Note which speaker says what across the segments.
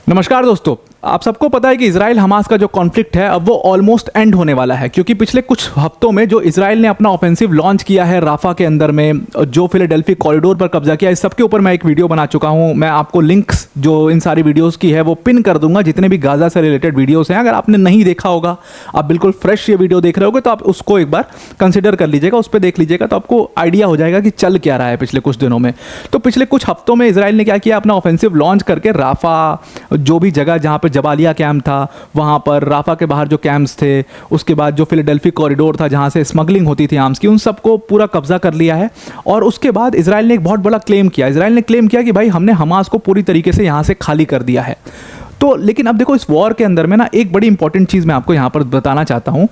Speaker 1: नमस्कार दोस्तों, आप सबको पता है कि इजराइल हमास का जो कॉन्फ्लिक्ट है अब वो ऑलमोस्ट एंड होने वाला है, क्योंकि पिछले कुछ हफ्तों में जो इजराइल ने अपना ऑफेंसिव लॉन्च किया है राफा के अंदर में, जो फिलाडेल्फी कॉरिडोर पर कब्जा किया, इस सब के ऊपर मैं एक वीडियो बना चुका हूं। मैं आपको लिंक्स जो इन सारी वीडियोस की है वो पिन कर दूंगा, जितने भी गाजा से रिलेटेड वीडियोस हैं। अगर आपने नहीं देखा होगा, आप बिल्कुल फ्रेश ये वीडियो देख रहे होगे, तो आप उसको एक बार कंसिडर कर लीजिएगा, उस पर देख लीजिएगा, तो आपको आइडिया हो जाएगा कि चल क्या रहा है पिछले कुछ दिनों में। तो पिछले कुछ हफ्तों में इजराइल ने क्या किया, अपना ऑफेंसिव लॉन्च करके राफा, जो भी जगह जहाँ पे जबालिया कैंप था वहाँ पर, राफा के बाहर जो कैंप्स थे, उसके बाद जो फिलाडेल्फी कॉरिडोर था जहाँ से स्मगलिंग होती थी आर्म्स की, उन सबको पूरा कब्जा कर लिया है। और उसके बाद इजराइल ने एक बहुत बड़ा क्लेम किया। इजराइल ने क्लेम किया कि भाई हमने हमास को पूरी तरीके से यहाँ से खाली कर दिया है। तो लेकिन अब देखो, इस वॉर के अंदर में ना एक बड़ी इंपॉर्टेंट चीज़ मैं आपको यहाँ पर बताना चाहता हूँ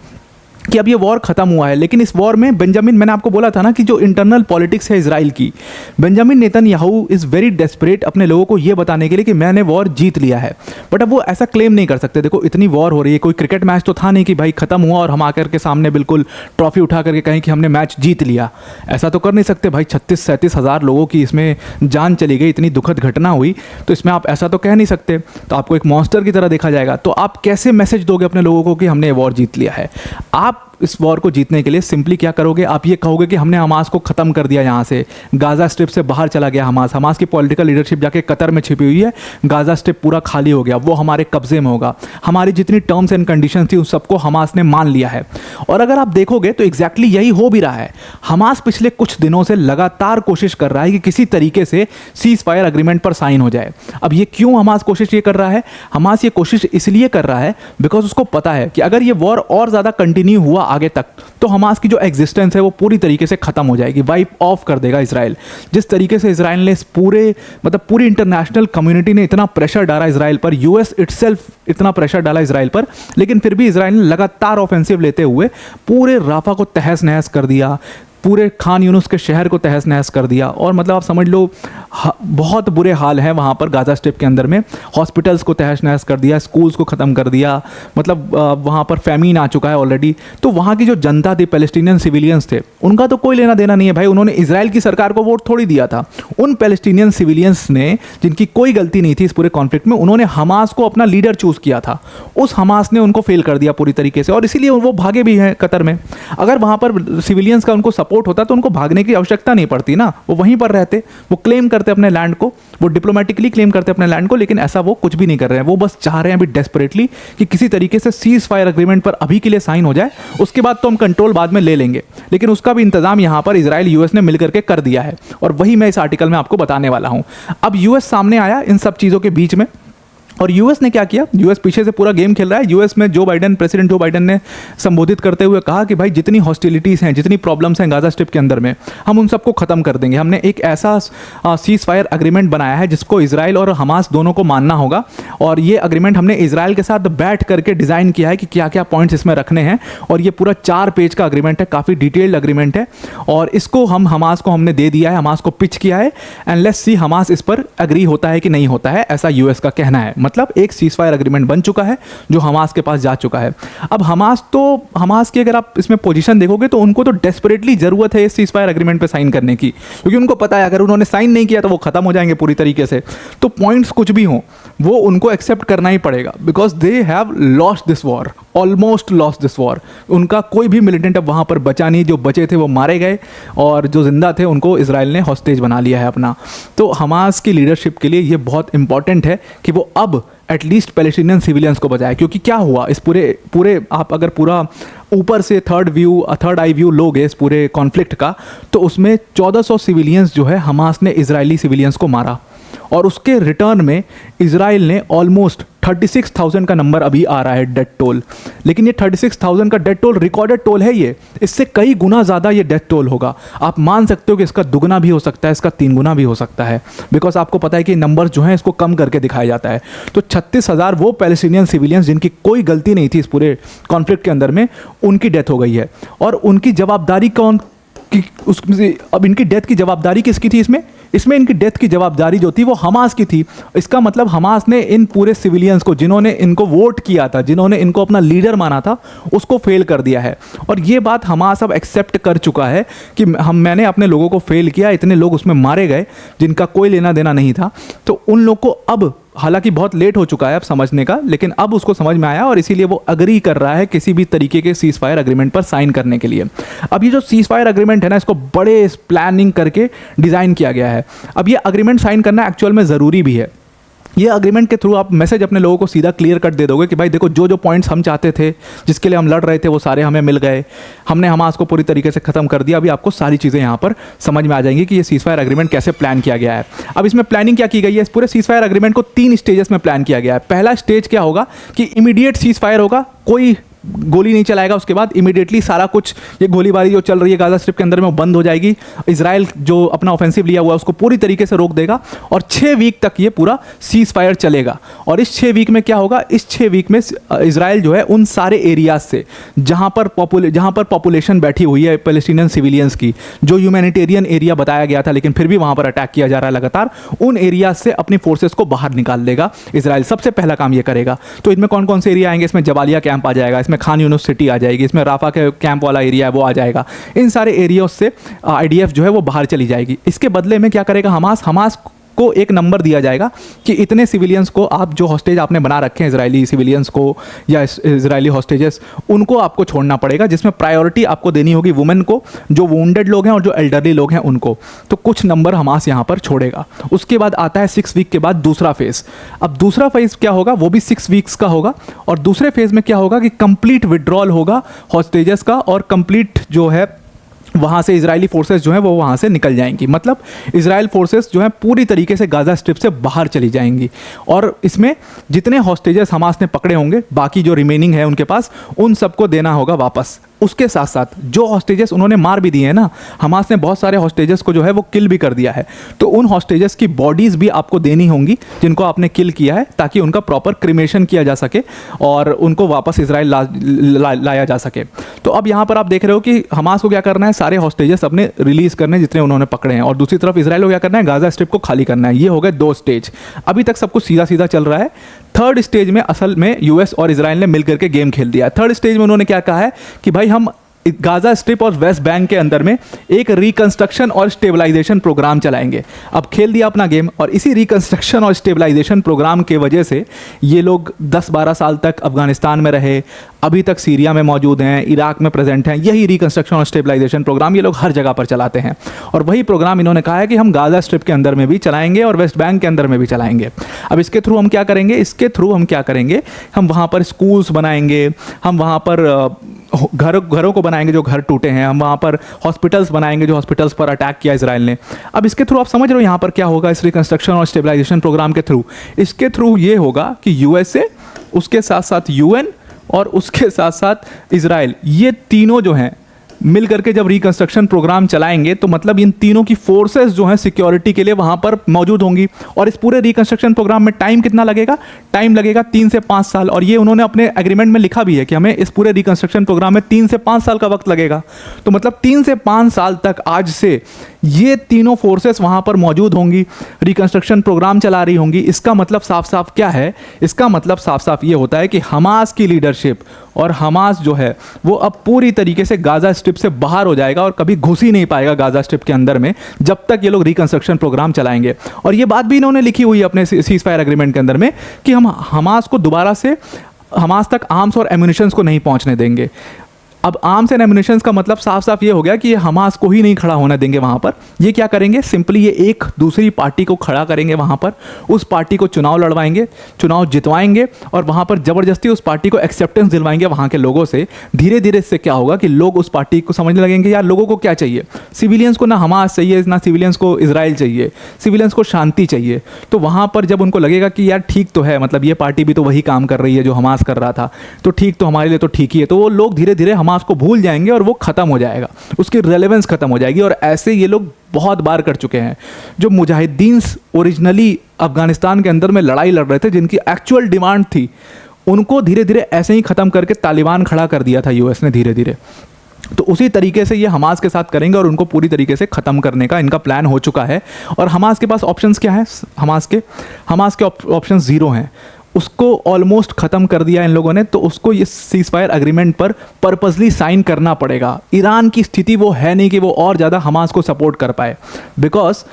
Speaker 1: कि अब ये वॉर खत्म हुआ है, लेकिन इस वॉर में मैंने आपको बोला था ना कि जो इंटरनल पॉलिटिक्स है इजराइल की, Benjamin Netanyahu is very desperate अपने लोगों को ये बताने के लिए कि मैंने वॉर जीत लिया है। बट अब वो ऐसा क्लेम नहीं कर सकते। देखो, इतनी वॉर हो रही है, कोई क्रिकेट मैच तो था नहीं कि भाई खत्म हुआ और हम आकर के सामने बिल्कुल ट्रॉफी उठा करके कहें कि हमने मैच जीत लिया। ऐसा तो कर नहीं सकते भाई। 36-37 हज़ार लोगों की इसमें जान चली गई, इतनी दुखद घटना हुई, तो इसमें आप ऐसा तो कह नहीं सकते। तो आपको एक मॉन्स्टर की तरह देखा जाएगा। तो आप कैसे मैसेज दोगे अपने लोगों को कि हमने ये वॉर जीत लिया है? आप इस वॉर को जीतने के लिए सिंपली क्या करोगे, आप ये कहोगे कि हमने हमास को ख़त्म कर दिया, यहाँ से गाज़ा स्ट्रिप से बाहर चला गया हमास। हमास की पॉलिटिकल लीडरशिप जाके कतर में छिपी हुई है, गाज़ा स्ट्रिप पूरा खाली हो गया, वो हमारे कब्जे में होगा, हमारी जितनी टर्म्स एंड कंडीशन थी उस सबको हमास ने मान लिया है। और अगर आप देखोगे तो एग्जैक्टली यही हो भी रहा है। हमास पिछले कुछ दिनों से लगातार कोशिश कर रहा है कि किसी तरीके से सीज फायर अग्रीमेंट पर साइन हो जाए। अब ये क्यों हमास कोशिश ये कर रहा है? हमास ये कोशिश इसलिए कर रहा है बिकॉज उसको पता है कि अगर ये वॉर और ज़्यादा कंटिन्यू हुआ आगे तक, तो हमास की जो एग्जिस्टेंस है वो पूरी तरीके से खत्म हो जाएगी, वाइप ऑफ कर देगा इजराइल। जिस तरीके से इजराइल ने पूरी इंटरनेशनल कम्युनिटी ने इतना प्रेशर डाला इजराइल पर, यूएस इटसेल्फ इतना प्रेशर डाला इजराइल पर, लेकिन फिर भी इजराइल ने लगातार ऑफेंसिव लेते हुए पूरे राफा को तहस नहस कर दिया, पूरे खान यूनुस के शहर को तहस नहस कर दिया। और मतलब आप समझ लो, बहुत बुरे हाल हैं वहाँ पर गाज़ा स्ट्रिप के अंदर में। हॉस्पिटल्स को तहस नहस कर दिया, स्कूल्स को ख़त्म कर दिया, मतलब वहाँ पर फैमीन आ चुका है ऑलरेडी। तो वहाँ की जो जनता थी, पैलेस्टीनियन सिविलियंस थे, उनका तो कोई लेना देना नहीं है भाई। उन्होंने इजराइल की सरकार को वोट थोड़ी दिया था। उन पैलेस्टीनियन सिविलियंस ने, जिनकी कोई गलती नहीं थी इस पूरे कॉन्फ्लिक्ट में, उन्होंने हमास को अपना लीडर चूज़ किया था। उस हमास ने उनको फेल कर दिया पूरी तरीके से, और इसीलिए वो भागे भी हैं कतर में। अगर वहाँ पर सिविलियंस का उनको सपोर्ट होता तो उनको भागने की आवश्यकता नहीं पड़ती ना, वो वहीं पर रहते, वो क्लेम करते अपने लैंड को, वो डिप्लोमेटिकली क्लेम करते अपने लैंड को। लेकिन ऐसा वो कुछ भी नहीं कर रहे हैं। वो बस चाह रहे हैं अभी डेस्परेटली कि किसी तरीके से सीज फायर अग्रीमेंट पर अभी के लिए साइन हो जाए, उसके बाद तो हम कंट्रोल बाद में ले लेंगे। लेकिन उसका भी इंतजाम यहाँ पर इजराइल यूएस ने मिलकर के कर दिया है, और वही मैं इस आर्टिकल में आपको बताने वाला हूँ। अब यूएस सामने आया इन सब चीज़ों के बीच में, और यूएस ने क्या किया? यूएस पीछे से पूरा गेम खेल रहा है। यूएस में प्रेसिडेंट जो बाइडेन ने संबोधित करते हुए कहा कि भाई जितनी हॉस्टिलिटीज़ हैं, जितनी प्रॉब्लम्स हैं गाज़ा स्ट्रिप के अंदर में, हम उन सबको ख़त्म कर देंगे। हमने एक ऐसा सीज फायर अग्रीमेंट बनाया है जिसको इजराइल और हमास दोनों को मानना होगा, और ये अग्रीमेंट हमने इजराइल के साथ बैठ करके डिज़ाइन किया है कि क्या क्या पॉइंट्स इसमें रखने हैं। और ये पूरा 4 पेज का अग्रीमेंट है, काफ़ी डिटेल्ड अग्रीमेंट है, और इसको हमास को हमने दे दिया है, हमास को पिच किया है, एंड लेट्स सी हमास इस पर अग्री होता है कि नहीं होता है, ऐसा यूएस का कहना है। मतलब एक सीज फायर अग्रीमेंट बन चुका है जो हमास के पास जा चुका है। अब हमास की अगर आप इसमें पोजीशन देखोगे तो उनको तो डेस्परेटली जरूरत है इस सीज फायर अग्रीमेंट पे साइन करने की, क्योंकि उनको पता है अगर उन्होंने साइन नहीं किया तो वो खत्म हो जाएंगे पूरी तरीके से। तो पॉइंट्स कुछ भी हों, वो उनको एक्सेप्ट करना ही पड़ेगा, because they have lost this war, almost lost this war. उनका कोई भी मिलिटेंट अब वहाँ पर बचा नहीं, जो बचे थे वो मारे गए, और जो जिंदा थे उनको इजराइल ने हॉस्टेज बना लिया है अपना। तो हमास की लीडरशिप के लिए ये बहुत इंपॉर्टेंट है कि वो अब एटलीस्ट पैलेस्टीनियन सिविलियंस को बचाए। क्योंकि क्या हुआ इस पूरे आप अगर पूरा ऊपर से थर्ड आई व्यू लोगे इस पूरे कॉन्फ्लिक्ट का, तो उसमें 1400 सिविलियंस जो है हमास ने इजरायली सिविलियंस को मारा, और उसके रिटर्न में इजराइल ने ऑलमोस्ट 36,000 का नंबर अभी आ रहा है डेथ टोल। लेकिन ये 36,000 का डेथ टोल रिकॉर्डेड टोल है, ये इससे कई गुना ज़्यादा ये डेथ टोल होगा। आप मान सकते हो कि इसका दुगना भी हो सकता है, इसका 3 गुना भी हो सकता है, बिकॉज आपको पता है कि नंबर जो है इसको कम करके दिखाया जाता है। तो 36,000 वो पैलेस्टीनियन सिविलियंस जिनकी कोई गलती नहीं थी इस पूरे कॉन्फ्लिक्ट के अंदर में, उनकी डेथ हो गई है। और उनकी जवाबदारी अब इनकी डेथ की जवाबदारी किसकी थी? इसमें इनकी डेथ की जवाबदारी जो थी वो हमास की थी। इसका मतलब हमास ने इन पूरे सिविलियंस को, जिन्होंने इनको वोट किया था, जिन्होंने इनको अपना लीडर माना था, उसको फेल कर दिया है। और ये बात हमास अब एक्सेप्ट कर चुका है कि मैंने अपने लोगों को फेल किया, इतने लोग उसमें मारे गए जिनका कोई लेना देना नहीं था। तो उन लोग को अब हालांकि बहुत लेट हो चुका है अब समझने का, लेकिन अब उसको समझ में आया और इसीलिए वो अग्री कर रहा है किसी भी तरीके के सीज फायर एग्रीमेंट पर साइन करने के लिए। अब ये जो सीज फायर एग्रीमेंट है ना, इसको बड़े प्लानिंग करके डिज़ाइन किया गया है। अब ये अग्रीमेंट साइन करना एक्चुअल में ज़रूरी भी है। ये अग्रीमेंट के थ्रू आप मैसेज अपने लोगों को सीधा क्लियर कट दे दोगे कि भाई देखो, जो पॉइंट्स हम चाहते थे, जिसके लिए हम लड़ रहे थे, वो सारे हमें मिल गए, हमने हमास को पूरी तरीके से ख़त्म कर दिया। अभी आपको सारी चीज़ें यहाँ पर समझ में आ जाएंगी कि ये सीज फायर एग्रीमेंट कैसे प्लान किया गया है। अब इसमें प्लानिंग क्या की गई है, इस पूरे सीज फायर एग्रीमेंट को 3 स्टेजेस में प्लान किया गया है। पहला स्टेज क्या होगा कि इमीडिएट सीज फायर होगा, कोई गोली नहीं चलाएगा, उसके बाद इमीडिएटली सारा कुछ, ये गोलीबारी जो चल रही है गाजा स्ट्रिप के अंदर में, वो बंद हो जाएगी। इजराइल जो अपना ऑफेंसिव लिया हुआ है उसको पूरी तरीके से रोक देगा और 6 वीक तक ये पूरा सीज फायर चलेगा। और इस 6 वीक में क्या होगा, इस 6 वीक में इजराइल जो है उन सारे एरियाज से जहाँ पर पॉपुलेशन बैठी हुई है पैलेस्टीनियन सिविलियंस की, जो ह्यूमैनिटेरियन एरिया बताया गया था लेकिन फिर भी वहाँ पर अटैक किया जा रहा है लगातार, उन एरियाज से अपनी फोर्सेस को बाहर निकाल देगा इजराइल। सबसे पहला काम ये करेगा। तो इनमें कौन कौन से एरिया आएंगे, इसमें जबालिया कैंप आ जाएगा, इसमें खान यूनिस सिटी आ जाएगी, इसमें राफा के कैंप वाला एरिया है वो आ जाएगा। इन सारे एरियाज से आईडीएफ जो है वो बाहर चली जाएगी। इसके बदले में क्या करेगा हमास को एक नंबर दिया जाएगा कि इतने सिविलियंस को आप, जो हॉस्टेज आपने बना रखे हैं इजरायली सिविलियंस को या इजरायली हॉस्टेजेस, उनको आपको छोड़ना पड़ेगा, जिसमें प्रायोरिटी आपको देनी होगी वुमेन को, जो वुंडेड लोग हैं और जो एल्डरली लोग हैं उनको। तो कुछ नंबर हमास यहाँ पर छोड़ेगा। उसके बाद आता है 6 वीक के बाद दूसरा फेज़। अब दूसरा फेज़ क्या होगा, वो भी 6 वीक्स का होगा। और दूसरे फेज़ में क्या होगा कि कंप्लीट विड्रॉल होगा हॉस्टेजेस का, और कंप्लीट जो है वहाँ से इजरायली फोर्सेस जो हैं वो वहाँ से निकल जाएंगी। मतलब इजराइल फोर्सेस जो हैं पूरी तरीके से गाजा स्ट्रिप से बाहर चली जाएंगी। और इसमें जितने हॉस्टेजेस हमास ने पकड़े होंगे, बाकी जो रिमेनिंग है उनके पास, उन सबको देना होगा वापस। उसके साथ साथ जो हॉस्टेजेस उन्होंने मार भी दिए हैं ना, हमास ने बहुत सारे हॉस्टेजेस को जो है वो किल भी कर दिया है, तो उन हॉस्टेजेस की बॉडीज़ भी आपको देनी होंगी जिनको आपने किल किया है, ताकि उनका प्रॉपर क्रिमेशन किया जा सके और उनको वापस इजराइल लाया जा सके। तो अब यहाँ पर आप देख रहे हो कि हमास को क्या करना है, सारे हॉस्टेजेस अपने रिलीज़ करने हैं जितने उन्होंने पकड़े हैं, और दूसरी तरफ इजराइल को क्या करना है, गाजा स्ट्रिप को खाली करना है। ये हो गए 2 स्टेज। अभी तक सब कुछ सीधा सीधा चल रहा है। थर्ड स्टेज में असल में यूएस और इजराइल ने मिलकर के गेम खेल दिया है। थर्ड स्टेज में उन्होंने क्या कहा है कि भाई हम गाजा स्ट्रिप और वेस्ट बैंक के अंदर में एक रिकंस्ट्रक्शन और स्टेबलाइजेशन प्रोग्राम चलाएंगे। अब खेल दिया अपना गेम, और इसी रिकंस्ट्रक्शन और स्टेबलाइजेशन प्रोग्राम के वजह से ये लोग 10-12 साल तक अफगानिस्तान में रहे, अभी तक सीरिया में मौजूद हैं, इराक में प्रेजेंट हैं। यही रिकंस्ट्रक्शन और स्टेबलाइजेशन प्रोग्राम ये लोग हर जगह पर चलाते हैं, और वही प्रोग्राम इन्होंने कहा है कि हम गाजा स्ट्रिप के अंदर में भी चलाएंगे और वेस्ट बैंक के अंदर में भी चलाएंगे। अब इसके थ्रू हम क्या करेंगे, हम वहाँ पर स्कूल्स बनाएंगे, हम वहाँ पर घरों को बनाएंगे जो घर टूटे हैं, हम वहाँ पर हॉस्पिटल्स बनाएंगे जो हॉस्पिटल्स पर अटैक किया इजराइल ने। अब इसके थ्रू आप समझ रहे हो यहाँ पर क्या होगा इस रिकंस्ट्रक्शन और स्टेबलाइजेशन प्रोग्राम के थ्रू। इसके थ्रू ये होगा कि यूएसए, उसके साथ साथ यूएन और उसके साथ साथ इजराइल, ये तीनों जो हैं मिल करके जब रिकंस्ट्रक्शन प्रोग्राम चलाएंगे, तो मतलब इन तीनों की फोर्सेस जो हैं सिक्योरिटी के लिए वहाँ पर मौजूद होंगी। और इस पूरे रिकंस्ट्रक्शन प्रोग्राम में टाइम कितना लगेगा, टाइम लगेगा 3 से 5 साल। और ये उन्होंने अपने एग्रीमेंट में लिखा भी है कि हमें इस पूरे रिकंस्ट्रक्शन प्रोग्राम में 3 से 5 साल का वक्त लगेगा। तो मतलब 3 से 5 साल तक आज से ये तीनों फोर्सेस वहाँ पर मौजूद होंगी, रिकंस्ट्रक्शन प्रोग्राम चला रही होंगी। इसका मतलब साफ साफ क्या है, इसका मतलब साफ साफ ये होता है कि हमास की लीडरशिप और हमास जो है वो अब पूरी तरीके से गाजा स्ट्रिप से बाहर हो जाएगा और कभी घुस ही नहीं पाएगा गाजा स्ट्रिप के अंदर में, जब तक ये लोग रिकंस्ट्रक्शन प्रोग्राम चलाएंगे। और ये बात भी इन्होंने लिखी हुई है अपने सीज फायर एग्रीमेंट के अंदर में कि हम हमास को दोबारा से, हमास तक आर्म्स और एम्यूनिशंस को नहीं पहुंचने देंगे। अब आर्म्स एंड एम्यूनिशंस का मतलब साफ साफ ये हो गया कि ये हमास को ही नहीं खड़ा होने देंगे वहाँ पर। ये क्या करेंगे, सिंपली ये एक दूसरी पार्टी को खड़ा करेंगे वहाँ पर, उस पार्टी को चुनाव लड़वाएंगे, चुनाव जितवाएंगे और वहाँ पर ज़बरदस्ती उस पार्टी को एक्सेप्टेंस दिलवाएंगे वहाँ के लोगों से। धीरे धीरे इससे क्या होगा कि लोग उस पार्टी को समझने लगेंगे यार लोगों को क्या चाहिए, सिविलियंस को ना हमास चाहिए ना सिविलियंस को इजराइल चाहिए, सिविलियंस को शांति चाहिए। तो वहाँ पर जब उनको लगेगा कि यार ठीक तो है, मतलब ये पार्टी भी तो वही काम कर रही है जो हमास कर रहा था, तो ठीक तो हमारे लिए तो ठीक ही है, तो वो लोग धीरे धीरे हमास को भूल जाएंगे और वो खत्म हो जाएगा, उसकी रेलेवेंस खत्म हो जाएगी। और ऐसे ये लोग बहुत बार कर चुके हैं। जो मुजाहिदीन ओरिजिनली अफगानिस्तान के अंदर में लड़ाई लड़ रहे थे, जिनकी एक्चुअल डिमांड थी, उनको धीरे धीरे ऐसे ही खत्म करके तालिबान खड़ा कर दिया था यूएस ने धीरे धीरे। तो उसी तरीके से ये हमास के साथ करेंगे और उनको पूरी तरीके से ख़त्म करने का इनका प्लान हो चुका है। और हमास के पास ऑप्शंस क्या है, हमास के ऑप्शंस 0 हैं। उसको ऑलमोस्ट ख़त्म कर दिया इन लोगों ने, तो उसको ये सीज फायर एग्रीमेंट पर पर्पसली साइन करना पड़ेगा। ईरान की स्थिति वो है नहीं कि वो और ज़्यादा हमास को सपोर्ट कर पाए, बिकॉज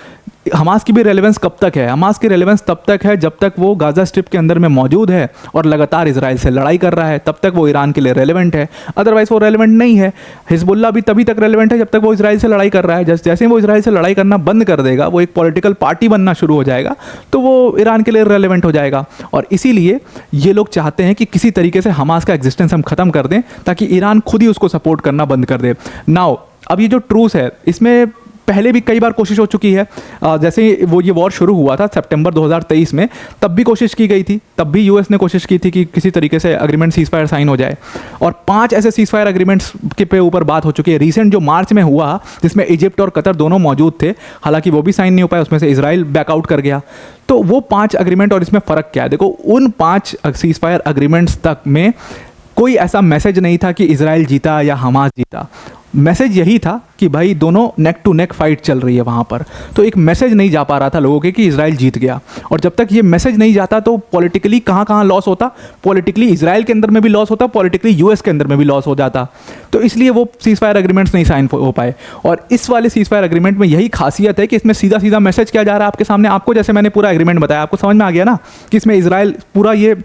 Speaker 1: हमास की भी रेलेवेंस कब तक है? हमास की रेलेवेंस तब तक है जब तक वो गाज़ा स्ट्रिप के अंदर में मौजूद है और लगातार इजराइल से लड़ाई कर रहा है, तब तक वो ईरान के लिए रेलेवेंट है। अदरवाइज वो रेलेवेंट नहीं है। हिजबुल्ला भी तभी तक रेलेवेंट है जब तक वो इजराइल से लड़ाई कर रहा है। जैसे ही वो इजराइल से लड़ाई करना बंद कर देगा, वो एक पॉलिटिकल पार्टी बनना शुरू हो जाएगा, तो वो ईरान के लिए रेलेवेंट हो जाएगा। और इसीलिए ये लोग चाहते हैं कि किसी तरीके से हमास का एग्जिस्टेंस हम ख़त्म कर दें, ताकि ईरान खुद ही उसको सपोर्ट करना बंद कर दे। नाउ अब ये जो ट्रूस है, इसमें पहले भी कई बार कोशिश हो चुकी है। जैसे वो ये वॉर शुरू हुआ था सितंबर 2023 में, तब भी कोशिश की गई थी। तब भी यूएस ने कोशिश की थी कि किसी तरीके से अग्रीमेंट सीज फायर साइन हो जाए, और 5 ऐसे सीज फायर अग्रीमेंट्स के पे ऊपर बात हो चुकी है। रिसेंट जो मार्च में हुआ, जिसमें इजिप्ट और कतर दोनों मौजूद थे, हालांकि वो भी साइन नहीं हो पाया, उसमें से इजराइल बैकआउट कर गया। तो वो 5 अग्रीमेंट और इसमें फ़र्क क्या है? देखो, उन 5 सीज फायर अग्रीमेंट्स तक में कोई ऐसा मैसेज नहीं था कि इजराइल जीता या हमास जीता। मैसेज यही था कि भाई दोनों नेक टू नेक फाइट चल रही है वहाँ पर। तो एक मैसेज नहीं जा पा रहा था लोगों के कि इजराइल जीत गया। और जब तक ये मैसेज नहीं जाता तो पॉलिटिकली कहाँ लॉस होता? पॉलिटिकली इजराइल के अंदर में भी लॉस होता, पॉलिटिकली यूएस के अंदर में भी लॉस हो जाता। तो इसलिए वो सीज फायर एग्रीमेंट्स नहीं साइन हो पाए। और इस वाले सीज फायर एग्रीमेंट में यही खासियत है कि इसमें सीधा सीधा मैसेज क्या जा रहा है आपके सामने। आपको जैसे मैंने पूरा एग्रीमेंट बताया, आपको समझ में आ गया ना कि इसमें इजराइल पूरा ये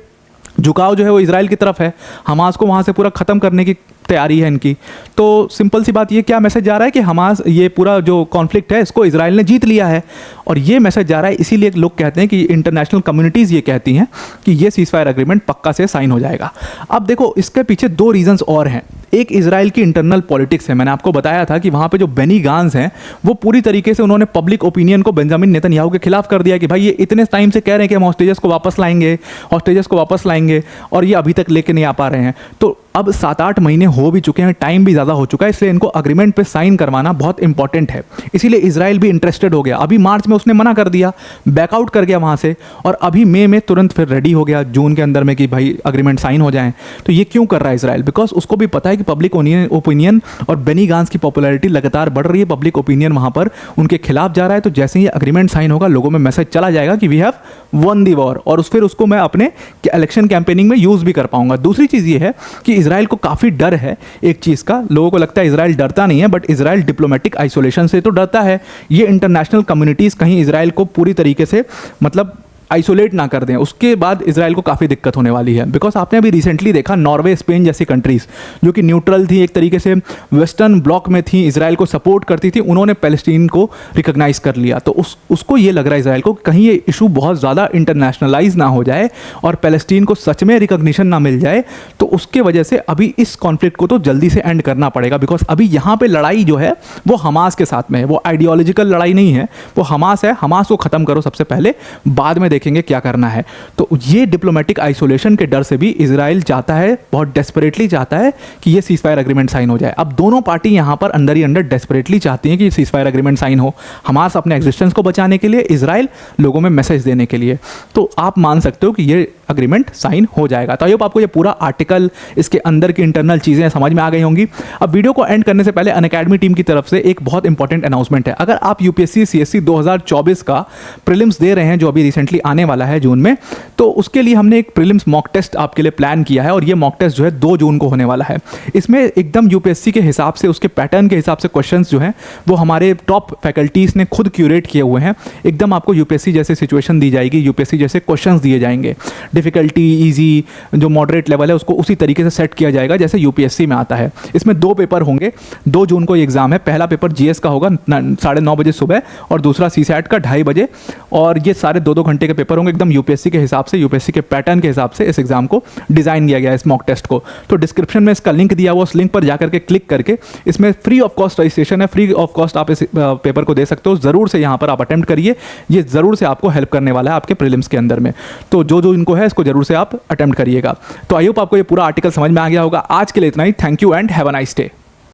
Speaker 1: झुकाव जो है वो इजराइल की तरफ है, हमास को वहाँ से पूरा ख़त्म करने की तैयारी है इनकी। तो सिंपल सी बात, ये क्या मैसेज जा रहा है कि हमास, ये पूरा जो कॉन्फ्लिक्ट है इसको इजराइल ने जीत लिया है। और ये मैसेज जा रहा है, इसीलिए लोग कहते हैं कि इंटरनेशनल कम्युनिटीज़ ये कहती हैं कि ये सीज फायर एग्रीमेंट पक्का से साइन हो जाएगा। अब देखो, इसके पीछे 2 रीजंस और हैं। एक इजराइल की इंटरनल पॉलिटिक्स है। मैंने आपको बताया था कि वहाँ पे जो बेनी गांज हैं, वो पूरी तरीके से उन्होंने पब्लिक ओपिनियन को बेंजामिन नेतन्याहू के खिलाफ कर दिया कि भाई ये इतने टाइम से कह रहे हैं कि हम हॉस्टेजेस को वापस लाएंगे और ये अभी तक लेके नहीं आ पा रहे हैं। तो अब 7-8 महीने हो भी चुके हैं, टाइम भी ज़्यादा हो चुका है, इसलिए इनको अग्रीमेंट पे साइन करवाना बहुत इंपॉर्टेंट है। इसीलिए इजराइल भी इंटरेस्टेड हो गया। अभी मार्च में उसने मना कर दिया, बैकआउट कर गया वहाँ से, और अभी मई में तुरंत फिर रेडी हो गया, जून के अंदर में, कि भाई अग्रीमेंट साइन हो जाए। तो ये क्यों कर रहा है इजराइल? बिकॉज उसको भी पता है कि पब्लिक ओपिनियन और बेनी गांज की पॉपुलैरिटी लगातार बढ़ रही है, पब्लिक ओपिनियन वहाँ पर उनके खिलाफ जा रहा है। तो जैसे ही अग्रीमेंट साइन होगा, लोगों में मैसेज चला जाएगा कि we have won the war, और फिर उसको मैं अपने इलेक्शन कैंपेनिंग में यूज़ भी कर पाऊंगा। दूसरी चीज़ ये है कि इजराइल को काफ़ी डर है एक चीज़ का। लोगों को लगता है इजराइल डरता नहीं है, बट इजराइल डिप्लोमेटिक आइसोलेशन से तो डरता है। ये इंटरनेशनल कम्युनिटीज़ कहीं इजराइल को पूरी तरीके से मतलब आइसोलेट ना कर दें, उसके बाद इजराइल को काफ़ी दिक्कत होने वाली है। बिकॉज आपने अभी रिसेंटली देखा, नॉर्वे, स्पेन जैसी कंट्रीज़ जो कि न्यूट्रल थी, एक तरीके से वेस्टर्न ब्लॉक में थी, इजराइल को सपोर्ट करती थी, उन्होंने पैलेस्टीन को रिकॉग्नाइज कर लिया। तो उसको ये लग रहा है इजराइल को कहीं ये इशू बहुत ज़्यादा इंटरनेशनलाइज ना हो जाए और पैलेस्टीन को सच में रिकॉग्निशन ना मिल जाए। तो उसके वजह से अभी इस कॉन्फ्लिक्ट को तो जल्दी से एंड करना पड़ेगा। बिकॉज अभी यहाँ पर लड़ाई जो है वो हमास के साथ में है, वो आइडियोलॉजिकल लड़ाई नहीं है, वो हमास है। हमास को ख़त्म करो सबसे पहले, बाद में देखेंगे क्या करना है। तो ये डिप्लोमेटिक आइसोलेशन के डर से भी इजराइल चाहता है, बहुत डेस्परेटली चाहता है कि ये सीज फायर एग्रीमेंट साइन हो जाए। अब दोनों पार्टी यहाँ पर अंदर ही अंदर डेस्परेटली चाहती हैं कि सीज फायर एग्रीमेंट साइन हो, हमास अपने एग्जिस्टेंस को बचाने के लिए, इजराइल लोगों में मैसेज देने के लिए। तो आप मान सकते हो कि ये अग्रीमेंट साइन हो जाएगा। तो आई होप आपको ये पूरा आर्टिकल, इसके अंदर की इंटरनल चीज़ें समझ में आ गई होंगी। अब वीडियो को एंड करने से पहले अनअकैडमी टीम की तरफ से एक बहुत इंपॉर्टेंट अनाउंसमेंट है। अगर आप यूपीएससी सीएससी 2024 का प्रीलिम्स दे रहे हैं, जो अभी रिसेंटली आने वाला है जून में, तो उसके लिए हमने एक प्रीलिम्स मॉक टेस्ट आपके लिए प्लान किया है। और ये मॉक टेस्ट जो है 2 जून को होने वाला है। इसमें एकदम यूपीएससी के हिसाब से, उसके पैटर्न के हिसाब से क्वेश्चंस जो हैं वो हमारे टॉप फैकल्टीज़ ने खुद क्यूरेट किए हुए हैं। एकदम आपको यूपीएससी जैसे सिचुएशन दी जाएगी, यूपीएससी जैसे क्वेश्चंस दिए जाएंगे, डिफिकल्टी, ईजी, जो मॉडरेट लेवल है उसको उसी तरीके से सेट किया जाएगा जैसे यूपीएससी में आता है। इसमें 2 पेपर होंगे, 2 जून को ये एग्जाम है। पहला पेपर जीएस का होगा 9:30 बजे सुबह, और दूसरा सीसैट का 2:30 बजे। और ये सारे 2-2 घंटे के पेपर होंगे, एकदम यूपीएससी के हिसाब से, यूपीएससी के पैटर्न के हिसाब से इस एग्जाम को डिज़ाइन किया गया है, इस मॉक टेस्ट को। तो डिस्क्रिप्शन में इसका लिंक दिया हुआ, उस लिंक पर जाकर के क्लिक करके इसमें फ्री ऑफ कॉस्ट रजिस्ट्रेशन है, फ्री ऑफ कॉस्ट आप इस पेपर को दे सकते हो। ज़रूर से यहाँ पर आप अटेम्प्ट करिए, ये ज़रूर से आपको हेल्प करने वाला है आपके प्रीलिम्स के अंदर में। तो जो इनको है इसको ज़रूर से आप अटेम्प्ट करिएगा। तो आई होप आपको ये पूरा आर्टिकल समझ में आ गया होगा। आज के लिए इतना ही। Thank you and have a nice day.